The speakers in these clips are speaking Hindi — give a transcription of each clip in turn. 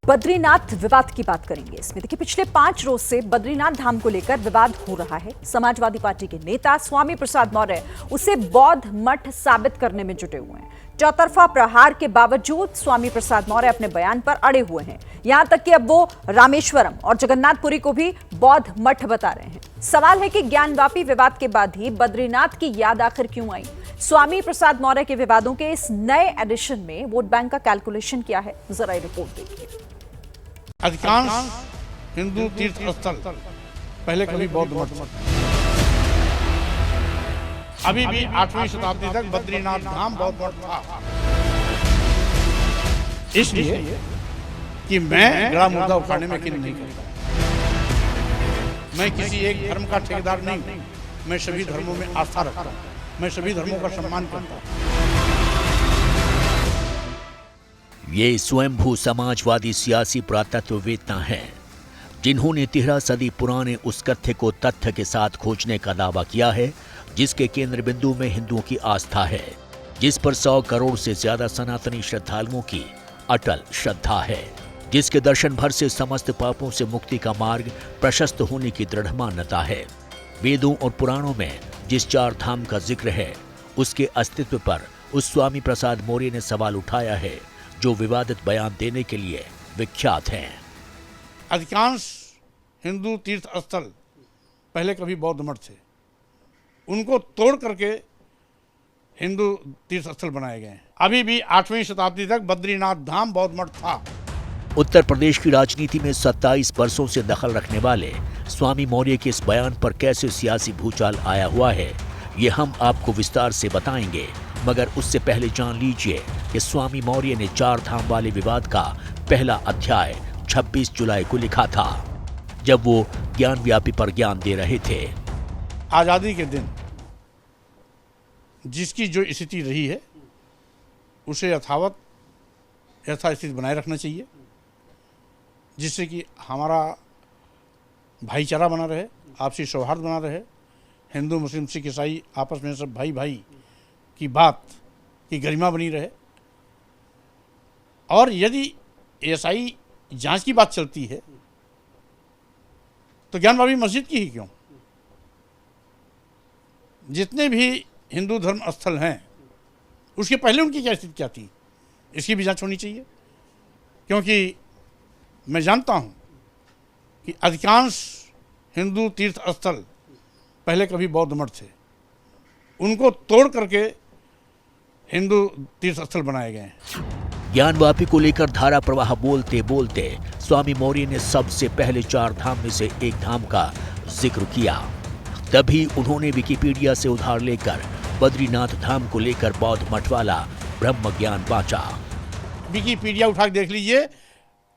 बद्रीनाथ विवाद की बात करेंगे इसमें। देखिए, पिछले 5 रोज से बद्रीनाथ धाम को लेकर विवाद हो रहा है। समाजवादी पार्टी के नेता स्वामी प्रसाद मौर्य उसे बौद्ध मठ साबित करने में जुटे हुए हैं। चौतरफा प्रहार के बावजूद स्वामी प्रसाद मौर्य अपने बयान पर अड़े हुए हैं। यहां तक कि अब वो रामेश्वरम और जगन्नाथपुरी को भी बौद्ध मठ बता रहे हैं। सवाल है कि ज्ञानवापी विवाद के बाद ही बद्रीनाथ की याद आखिर क्यों आई? स्वामी प्रसाद मौर्य के विवादों के इस नए एडिशन में वोट बैंक का कैलकुलेशन क्या है, जरा रिपोर्ट देखिए। अधिकांश हिंदू तीर्थ स्थल पहले कभी बौद्ध मठ थे। अभी भी 8वीं शताब्दी तक बद्रीनाथ धाम बौद्ध मठ था। इसलिए कि मैं बड़ा मुद्दा उठाने में यकीन नहीं करता। मैं किसी एक धर्म का ठेकेदार नहीं हूं। मैं सभी धर्मों में आस्था रखता हूं। मैं सभी धर्मों का सम्मान करता हूं। ये स्वयंभू समाजवादी सियासी पुरातत्ववेत्ता हैं, जिन्होंने 13 सदी पुराने उस कथ्य को तथ्य के साथ खोजने का दावा किया है, जिसके केंद्र बिंदु में हिंदुओं की आस्था है, जिस पर 100 करोड़ से ज्यादा सनातनी श्रद्धालुओं की अटल श्रद्धा है, जिसके दर्शन भर से समस्त पापों से मुक्ति का मार्ग प्रशस्त होने की दृढ़ मान्यता है। वेदों और पुराणों में जिस 4 धाम का जिक्र है, उसके अस्तित्व पर उस स्वामी प्रसाद मौर्य ने सवाल उठाया है, जो विवादित बयान देने के लिए विख्यात हैं। अधिकांश हिंदू तीर्थ स्थल पहले कभी बौद्ध मठ थे। उनको तोड़ करके हिंदू तीर्थ स्थल बनाए गए हैं। अभी भी 8वीं शताब्दी तक बद्रीनाथ धाम बौद्ध मठ था। उत्तर प्रदेश की राजनीति में 27 वर्षों से दखल रखने वाले स्वामी मौर्य के इस बयान पर कैसे सियासी भूचाल आया हुआ है, ये हम आपको विस्तार से बताएंगे। मगर उससे पहले जान लीजिए कि स्वामी मौर्य ने 4 धाम वाले विवाद का पहला अध्याय 26 जुलाई को लिखा था, जब वो ज्ञानव्यापी पर ज्ञान दे रहे थे। आज़ादी के दिन जिसकी जो स्थिति रही है, उसे यथास्थिति बनाए रखना चाहिए, जिससे कि हमारा भाईचारा बना रहे, आपसी सौहार्द बना रहे, हिंदू मुस्लिम सिख ईसाई आपस में सब भाई भाई की बात की गरिमा बनी रहे। और यदि ईसाई जांच की बात चलती है तो ज्ञानवापी मस्जिद की ही क्यों? जितने भी हिंदू धर्म स्थल हैं, उसके पहले उनकी क्या स्थिति क्या थी, इसकी भी जांच होनी चाहिए। क्योंकि मैं जानता हूं कि अधिकांश हिंदू तीर्थ स्थल पहले कभी बौद्ध मठ थे। उनको तोड़ करके हिंदू तीर्थ स्थल बनाए गए हैं। ज्ञानवापी को लेकर धारा प्रवाह बोलते बोलते स्वामी मौर्य ने सबसे पहले 4 धाम में से एक धाम का जिक्र किया। तभी उन्होंने विकिपीडिया से उधार लेकर बद्रीनाथ धाम को लेकर बौद्ध मठ वाला ब्रह्म ज्ञान बांटा। विकिपीडिया उठा के देख लीजिए,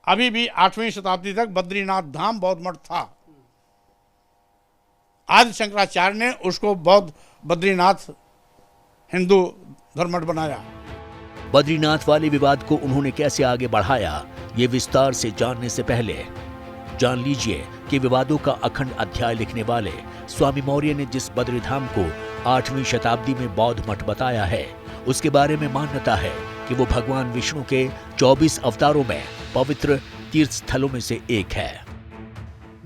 अभी भी 8वीं शताब्दी तक बद्रीनाथ धाम बौद्ध मठ था। आदि शंकराचार्य ने उसको बद्रीनाथ हिंदू धर्म मठ बनाया। बद्रीनाथ वाले विवाद को उन्होंने कैसे आगे बढ़ाया, ये विस्तार से जानने से पहले जान लीजिए कि विवादों का अखंड अध्याय लिखने वाले स्वामी मौर्य ने जिस बद्रीधाम को 8वीं शताब्दी में बौद्ध मठ बताया है, उसके बारे में मान्यता है कि वो भगवान विष्णु के 24 अवतारों में पवित्र तीर्थ स्थलों में से एक है।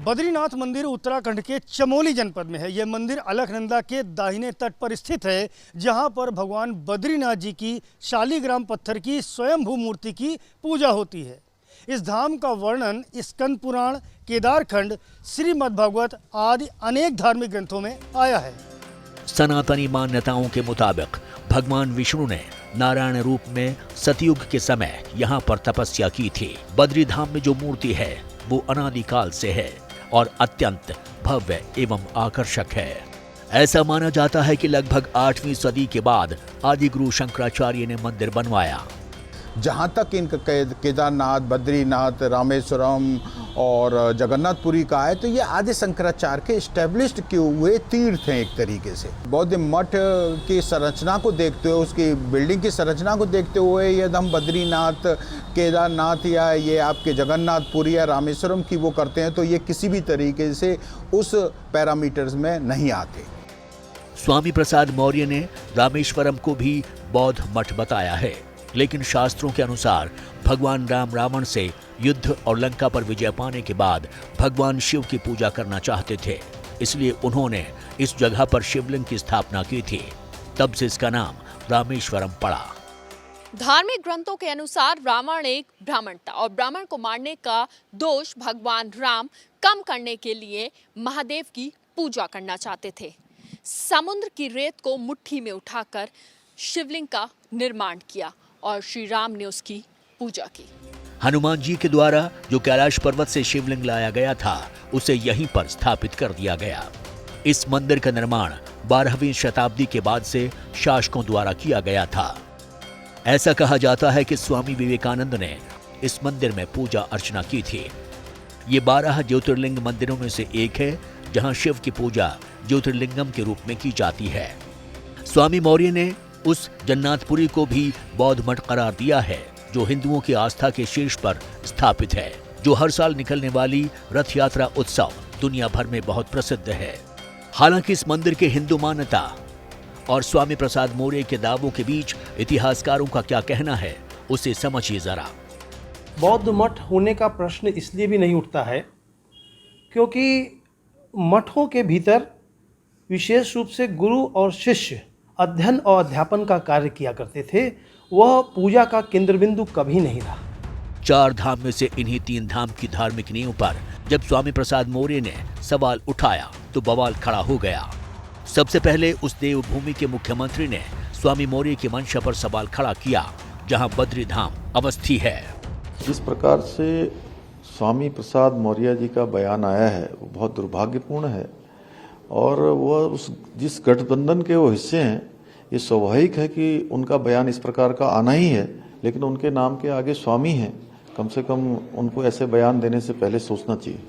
बद्रीनाथ मंदिर उत्तराखंड के चमोली जनपद में है। यह मंदिर अलकनंदा के दाहिने तट पर स्थित है, जहां पर भगवान बद्रीनाथ जी की शालीग्राम पत्थर की स्वयंभू मूर्ति की पूजा होती है। इस धाम का वर्णन स्कंद पुराण, केदारखंड, श्रीमद्भागवत आदि अनेक धार्मिक ग्रंथों में आया है। सनातनी मान्यताओं के मुताबिक भगवान विष्णु ने नारायण रूप में सतयुग के समय यहाँ पर तपस्या की थी। बद्री धाम में जो मूर्ति है वो अनादिकाल से है और अत्यंत भव्य एवं आकर्षक है। ऐसा माना जाता है कि लगभग 8वीं सदी के बाद आदि गुरु शंकराचार्य ने मंदिर बनवाया। जहाँ तक इनका केदारनाथ, बद्रीनाथ, रामेश्वरम और जगन्नाथपुरी का है, तो ये आदि शंकराचार्य के इस्टेब्लिश्ड किए हुए तीर्थ हैं एक तरीके से। बौद्ध मठ की संरचना को देखते हुए, उसकी बिल्डिंग की संरचना को देखते हुए, यदि हम बद्रीनाथ, केदारनाथ या ये आपके जगन्नाथपुरी या रामेश्वरम की वो करते हैं, तो ये किसी भी तरीके से उस पैरामीटर्स में नहीं आते। स्वामी प्रसाद मौर्य ने रामेश्वरम को भी बौद्ध मठ बताया है, लेकिन शास्त्रों के अनुसार भगवान राम रावण से युद्ध और लंका पर विजय पाने के बाद भगवान शिव की पूजा करना चाहते थे, इसलिए उन्होंने इस जगह पर शिवलिंग की स्थापना की थी। तब से इसका नाम रामेश्वरम पड़ा। धार्मिक ग्रंथों के अनुसार रावण एक ब्राह्मण था और ब्राह्मण को मारने का दोष भगवान राम कम करने के लिए महादेव की पूजा करना चाहते थे। समुद्र की रेत को मुट्ठी में उठाकर शिवलिंग का निर्माण किया और श्री राम ने उसकी पूजा की। हनुमान जी के द्वारा जो कैलाश पर्वत से शिवलिंग लाया गया था, उसे यहीं पर स्थापित कर दिया गया। इस मंदिर का निर्माण 12वीं शताब्दी के बाद से शासकों द्वारा किया गया था। ऐसा कहा जाता है कि स्वामी विवेकानंद ने इस मंदिर में पूजा अर्चना की थी। ये 12 ज्योतिर्लिंग मंदिरों में से एक है जहां शिव की पूजा ज्योतिर्लिंगम के रूप में की जाती है। स्वामी मौर्य ने उस जन्नाथपुरी को भी बौद्ध मठ करार दिया है, जो हिंदुओं की आस्था के शीर्ष पर स्थापित है, जो हर साल निकलने वाली रथ यात्रा उत्सव दुनिया भर में बहुत प्रसिद्ध है। हालांकि इस मंदिर के हिंदू मान्यता और स्वामी प्रसाद मौर्य के दावों के बीच इतिहासकारों का क्या कहना है, उसे समझिए जरा। बौद्ध मठ होने का प्रश्न इसलिए भी नहीं उठता है क्योंकि मठों के भीतर विशेष रूप से गुरु और शिष्य अध्ययन और अध्यापन का कार्य किया करते थे। वह पूजा का केंद्र बिंदु कभी नहीं रहा। 4 धाम में से इन्हीं 3 धाम की धार्मिक नींव पर जब स्वामी प्रसाद मौर्य ने सवाल उठाया तो बवाल खड़ा हो गया। सबसे पहले उस देवभूमि के मुख्यमंत्री ने स्वामी मौर्य की मंशा पर सवाल खड़ा किया, जहां बद्री धाम अवस्थित है। जिस प्रकार से स्वामी प्रसाद मौर्य जी का बयान आया है वो बहुत दुर्भाग्यपूर्ण है और वह जिस गठबंधन के वो हिस्से हैं, ये स्वाभाविक है कि उनका बयान इस प्रकार का आना ही है, लेकिन उनके नाम के आगे स्वामी हैं, कम से कम उनको ऐसे बयान देने से पहले सोचना चाहिए।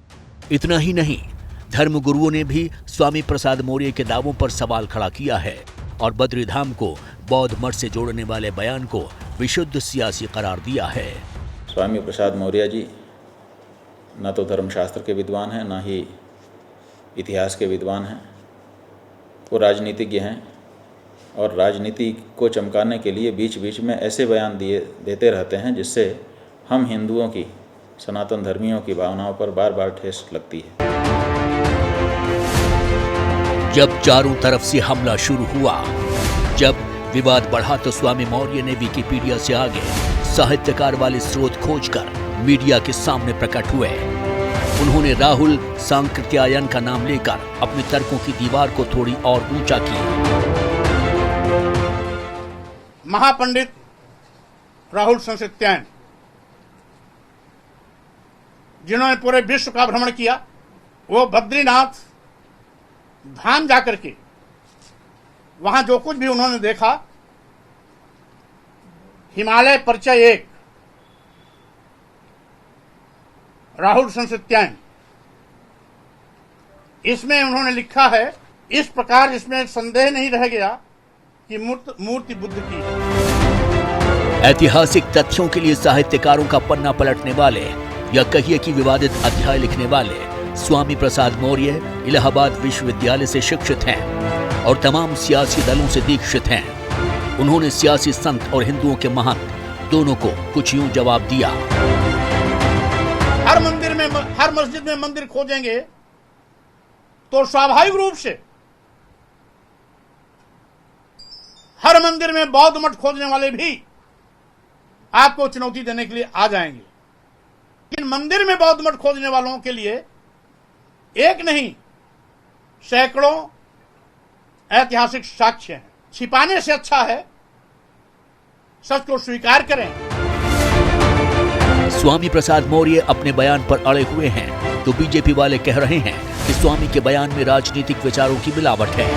इतना ही नहीं, धर्म गुरुओं ने भी स्वामी प्रसाद मौर्य के दावों पर सवाल खड़ा किया है और बद्री धाम को बौद्ध मठ से जोड़ने वाले बयान को विशुद्ध सियासी करार दिया है। स्वामी प्रसाद मौर्य जी न तो धर्मशास्त्र के विद्वान हैं, न ही इतिहास के विद्वान हैं। वो राजनीतिज्ञ हैं और राजनीति को चमकाने के लिए बीच बीच में ऐसे बयान देते रहते हैं जिससे हम हिंदुओं की, सनातन धर्मियों की भावनाओं पर बार बार ठेस लगती है। जब चारों तरफ से हमला शुरू हुआ, जब विवाद बढ़ा, तो स्वामी मौर्य ने विकिपीडिया से आगे साहित्यकार वाले स्रोत खोजकर मीडिया के सामने प्रकट हुए। उन्होंने राहुल सांकृत्यायन का नाम लेकर अपने तर्कों की दीवार को थोड़ी और ऊंचा किया। महापंडित राहुल सांकृत्यायन, जिन्होंने पूरे विश्व का भ्रमण किया, वो बद्रीनाथ धाम जाकर के वहां जो कुछ भी उन्होंने देखा, हिमालय परिचय 1 राहुल सांकृत्यायन, इसमें उन्होंने लिखा है इस प्रकार, इसमें संदेह नहीं रह गया कि मूर्ति बुद्ध की। ऐतिहासिक तथ्यों के लिए साहित्यकारों का पन्ना पलटने वाले या कहिए कि विवादित अध्याय लिखने वाले स्वामी प्रसाद मौर्य इलाहाबाद विश्वविद्यालय से शिक्षित हैं और तमाम सियासी दलों से दीक्षित हैं। उन्होंने सियासी संत और हिंदुओं के महंत दोनों को कुछ यूं जवाब दिया। हर मंदिर में, हर मस्जिद में मंदिर खोजेंगे तो स्वाभाविक रूप से हर मंदिर में बौद्ध मठ खोजने वाले भी आपको चुनौती देने के लिए आ जाएंगे। लेकिन मंदिर में बौद्ध मठ खोजने वालों के लिए एक नहीं, सैकड़ों ऐतिहासिक साक्ष्य हैं। छिपाने से अच्छा है सच को स्वीकार करें। स्वामी प्रसाद मौर्य अपने बयान पर अड़े हुए हैं, तो बीजेपी वाले कह रहे हैं कि स्वामी के बयान में राजनीतिक विचारों की मिलावट है।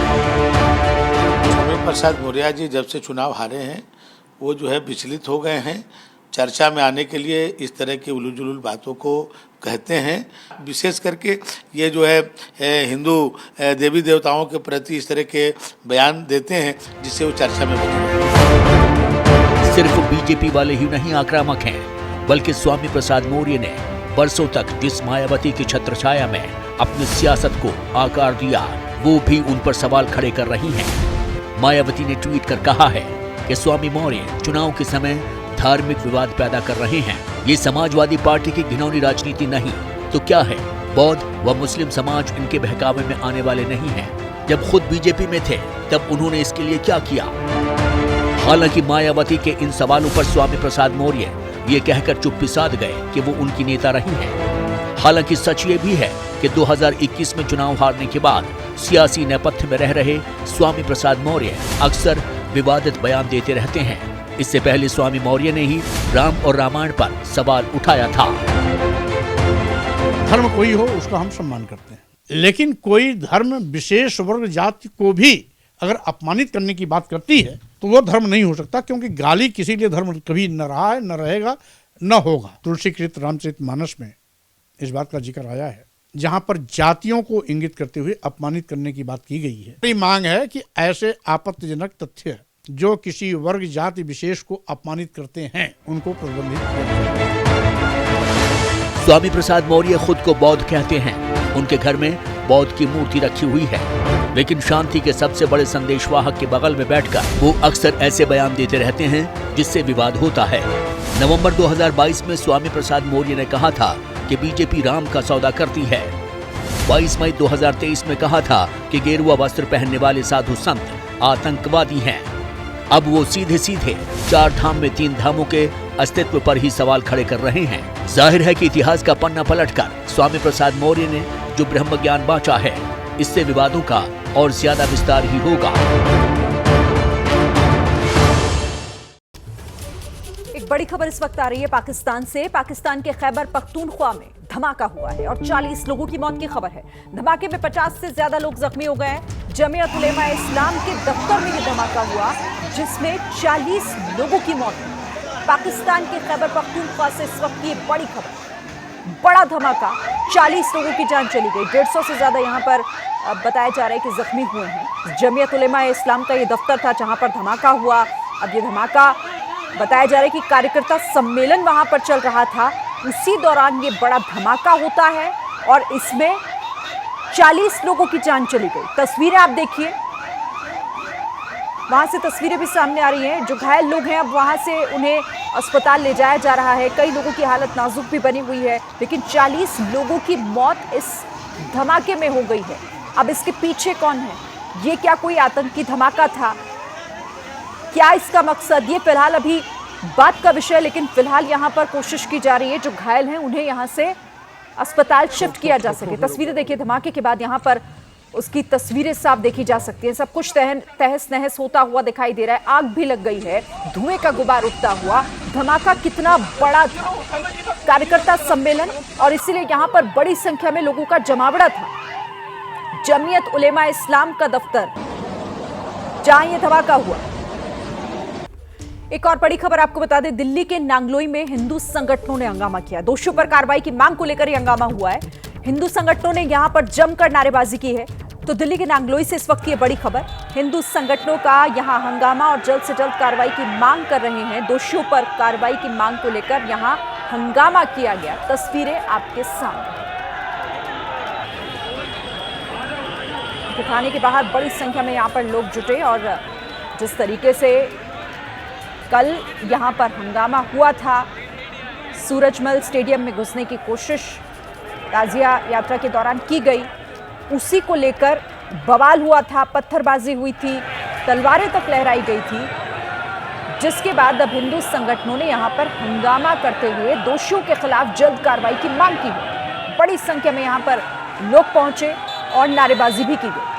स्वामी प्रसाद मौर्य जी जब से चुनाव हारे हैं, वो जो है विचलित हो गए हैं। चर्चा में आने के लिए इस तरह की उलूल जुलूल बातों को कहते हैं। विशेष करके ये जो है हिंदू देवी देवताओं के प्रति इस तरह के बयान देते हैं जिससे वो चर्चा में बने। सिर्फ बीजेपी वाले ही नहीं आक्रामक हैं, बल्कि स्वामी प्रसाद मौर्य ने बरसों तक जिस मायावती की छत्रछाया में अपनी सियासत को आकार दिया, वो भी उन पर सवाल खड़े कर रही हैं। मायावती ने ट्वीट कर कहा है कि स्वामी मौर्य चुनाव के समय धार्मिक विवाद पैदा कर रहे हैं। ये समाजवादी पार्टी की घिनौनी राजनीति नहीं तो क्या है? बौद्ध व मुस्लिम समाज इनके बहकावे में आने वाले नहीं हैं। जब खुद बीजेपी में थे तब उन्होंने इसके लिए क्या किया? हालांकि मायावती के इन सवालों पर स्वामी प्रसाद मौर्य ये कहकर चुप्पी साध गए कि वो उनकी नेता रही हैं। हालांकि सच ये भी है कि 2021 में चुनाव हारने के बाद सियासी नेपथ्य में रह रहे स्वामी प्रसाद मौर्य अक्सर विवादित बयान देते रहते हैं। इससे पहले स्वामी मौर्य ने ही राम और रामायण पर सवाल उठाया था। धर्म कोई हो उसका हम सम्मान करते हैं, लेकिन कोई धर्म विशेष वर्ग जाति को भी अगर अपमानित करने की बात करती है तो वो धर्म नहीं हो सकता, क्योंकि गाली किसी लिए धर्म कभी न रहा है, न रहेगा, न होगा। तुलसीकृत रामचरितमानस में इस बात का जिक्र आया है, जहां पर जातियों को इंगित करते हुए अपमानित करने की बात की गई है। मेरी मांग है कि ऐसे आपत्तिजनक तथ्य जो किसी वर्ग जाति विशेष को अपमानित करते हैं उनको प्रतिबंधित किया जाए। स्वामी प्रसाद मौर्य खुद को बौद्ध कहते हैं। उनके घर में बौद्ध की मूर्ति रखी हुई है, लेकिन शांति के सबसे बड़े संदेशवाहक के बगल में बैठकर वो अक्सर ऐसे बयान देते रहते हैं जिससे विवाद होता है। नवंबर 2022 में स्वामी प्रसाद मौर्य ने कहा था कि बीजेपी राम का सौदा करती है। 22 मई 2023 में कहा था कि गेरुआ वस्त्र पहनने वाले साधु संत आतंकवादी हैं। अब वो सीधे सीधे 4 धाम में 3 धामों के अस्तित्व पर ही सवाल खड़े कर रहे हैं। जाहिर है कि इतिहास का पन्ना पलटकर स्वामी प्रसाद मौर्य ने जो ब्रह्म ज्ञान बांटा है, इससे विवादों का और ज्यादा विस्तार ही होगा। एक बड़ी खबर इस वक्त आ रही है पाकिस्तान से। पाकिस्तान के खैबर पख्तूनख्वा में धमाका हुआ है और 40 लोगों की मौत की खबर है। धमाके में 50 से ज्यादा लोग जख्मी हो गए हैं। जमीयत उलेमा इस्लाम के दफ्तर में यह धमाका हुआ, जिसमें 40 लोगों की मौत हुई। पाकिस्तान के खैबर पख्तूनख्वा से इस वक्त ये बड़ी खबर, बड़ा धमाका, 40 लोगों की जान चली गई। 150 से ज्यादा यहाँ पर बताया जा रहा है कि जख्मी हुए हैं। जमीयत उलेमा इस्लाम का ये दफ्तर था जहां पर धमाका हुआ। अब ये धमाका बताया जा रहा है कि कार्यकर्ता सम्मेलन वहां पर चल रहा था, उसी दौरान ये बड़ा धमाका होता है और इसमें 40 लोगों की जान चली गई। तस्वीरें आप देखिए, वहां से तस्वीरें भी सामने आ रही हैं। जो घायल लोग हैं अब वहां से उन्हें अस्पताल ले जाया जा रहा है। कई लोगों की हालत नाजुक भी बनी हुई है, लेकिन 40 लोगों की मौत इस धमाके में हो गई है। अब इसके पीछे कौन है? ये क्या कोई आतंकी धमाका था? क्या इसका मकसद? ये फिलहाल अभी बात का विषय, लेकिन फिलहाल यहाँ पर कोशिश की जा रही है जो घायल हैं उन्हें यहाँ से अस्पताल शिफ्ट किया जा सके। तस्वीरें देखिए, धमाके के बाद यहाँ पर उसकी तस्वीरें साफ देखी जा सकती हैं। सब कुछ तहस नहस होता हुआ दिखाई दे रहा है। आग भी लग गई है, धुएं का गुबार उठता हुआ। धमाका कितना बड़ा था, कार्यकर्ता सम्मेलन, और इसीलिए यहाँ पर बड़ी संख्या में लोगों का जमावड़ा था। जमीयत उलेमा इस्लाम का दफ्तर जहां ये धमाका हुआ। एक और बड़ी खबर आपको बता दें, दिल्ली के नांगलोई में हिंदू संगठनों ने हंगामा किया। दोषियों पर कार्रवाई की मांग को लेकर यह हंगामा हुआ है। हिंदू संगठनों ने यहां पर जमकर नारेबाजी की है। तो दिल्ली के नांगलोई से इस वक्त ये बड़ी खबर, हिंदू संगठनों का यहां हंगामा और जल्द से जल्द कार्रवाई की मांग कर रहे हैं। दोषियों पर कार्रवाई की मांग को लेकर यहां हंगामा किया गया। तस्वीरें आपके सामने। थाने के बाहर बड़ी संख्या में यहां पर लोग जुटे और जिस तरीके से कल यहां पर हंगामा हुआ था, सूरजमल स्टेडियम में घुसने की कोशिश ताजिया यात्रा के दौरान की गई, उसी को लेकर बवाल हुआ था, पत्थरबाजी हुई थी, तलवारें तक लहराई गई थी, जिसके बाद अब हिंदू संगठनों ने यहां पर हंगामा करते हुए दोषियों के खिलाफ जल्द कार्रवाई की मांग की है। बड़ी संख्या में यहां पर लोग पहुंचे और नारेबाजी भी की गई।